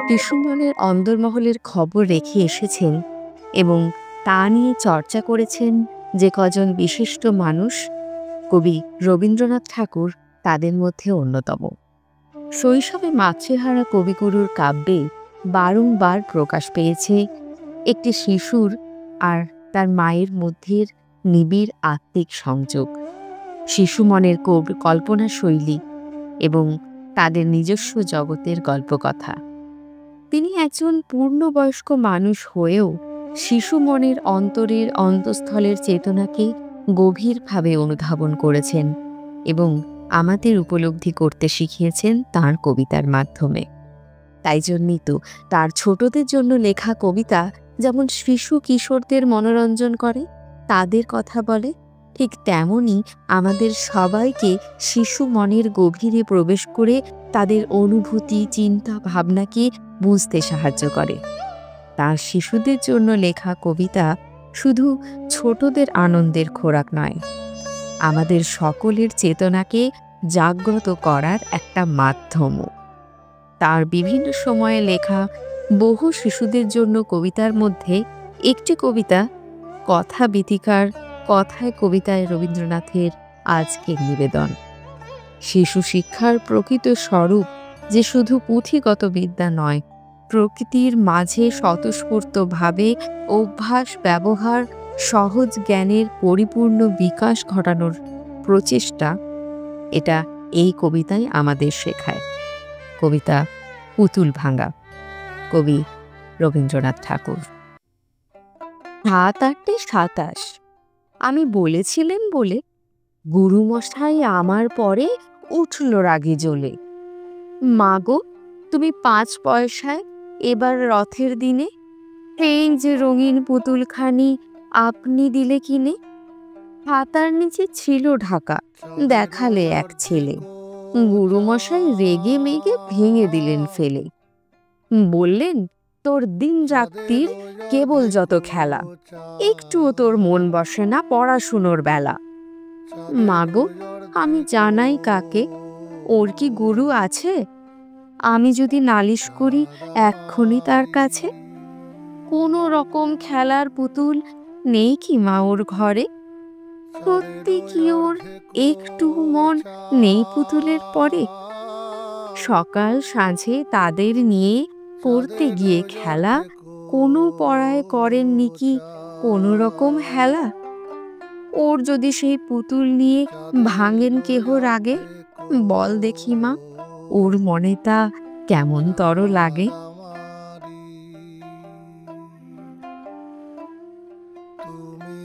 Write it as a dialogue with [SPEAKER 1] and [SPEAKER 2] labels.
[SPEAKER 1] শিশুমনের অন্দরমহলের খবর রেখে এসেছেন এবং তা নিয়ে চর্চা করেছেন যে কজন বিশিষ্ট মানুষ, কবি রবীন্দ্রনাথ ঠাকুর তাদের মধ্যে অন্যতম। শৈশবে মাতৃহারা কবিগুরুর কাব্যে বারংবার প্রকাশ পেয়েছে একটি শিশুর আর তার মায়ের মধ্যের নিবিড় আত্মিক সংযোগ, শিশু মনের কল্পনা শৈলী এবং তাদের নিজস্ব জগতের গল্পকথা। তিনি একজন পূর্ণবয়স্ক মানুষ হয়েও শিশু মনের অন্তরের অন্তঃস্থলের চেতনাকে গভীরভাবে অনুধাবন করেছেন এবং আমাদের উপলব্ধি করতে শিখিয়েছেন তাঁর কবিতার মাধ্যমে। তাই জন্যই তো তার ছোটদের জন্য লেখা কবিতা যেমন শিশু কিশোরদের মনোরঞ্জন করে, তাদের কথা বলে, ঠিক তেমনি আমাদের সবাইকে শিশু মনের গভীরে প্রবেশ করে তাদের অনুভূতি, চিন্তা, ভাবনাকে বুঝতে সাহায্য করে। তার শিশুদের জন্য লেখা কবিতা শুধু ছোটদের আনন্দের খোরাক নয়, আমাদের সকলের চেতনাকে জাগ্রত করার একটা মাধ্যমও। তার বিভিন্ন সময়ে লেখা বহু শিশুদের জন্য কবিতার মধ্যে একটি কবিতা কথা বীথিকার কথায় কবিতায় রবীন্দ্রনাথের আজকের নিবেদন। শিশু শিক্ষার প্রকৃত স্বরূপ যে শুধু পুঁথিগত বিদ্যা নয়, প্রকৃতির মাঝে স্বতঃস্ফূর্তভাবে অভ্যাস, ব্যবহার, সহজ জ্ঞানের পরিপূর্ণ বিকাশ ঘটানোর প্রচেষ্টা, এটা এই কবিতায় আমাদের শেখায়। কবিতা পুতুল ভাঙা, কবি রবীন্দ্রনাথ ঠাকুর। ৭-৮-২৭ আমি বলেছিলেন বলে গুরুমশাই আমার পরে উঠল রাগে জ্বলে। মাগো, তুমি ৫ পয়সায় এবার রথের দিনে এই যে রঙিন পুতুলখানি আপনি দিলে কিনে। হাতার নিচে ছিল ঢাকা, দেখালে এক ছেলে। গুরুমশাই রেগে মেগে ভেঙে দিলেন ফেলে। বললেন, তোর দিন রাত্রির কেবল যত খেলা, একটুও তোর মন বসে না পড়াশুনোর বেলা। মাগো, আমি জানাই কাকে, ওর কি গুরু আছে? আমি যদি নালিশ করি এক্ষুনি তার কাছে। কোনো রকম খেলার পুতুল নেই কি মা ওর ঘরে? সত্যি কি ওর একটু মন নেই পুতুলের পরে? সকাল সাঁঝে তাদের নিয়ে পড়তে গিয়ে খেলা, কোনো পড়ায় করেননি কি কোনো রকম হেলা? ওর যদি সেই পুতুল নিয়ে ভাঙেন কেহ রাগে, বল দেখি মা, ওর মনে তা কেমন তর লাগে? তুমি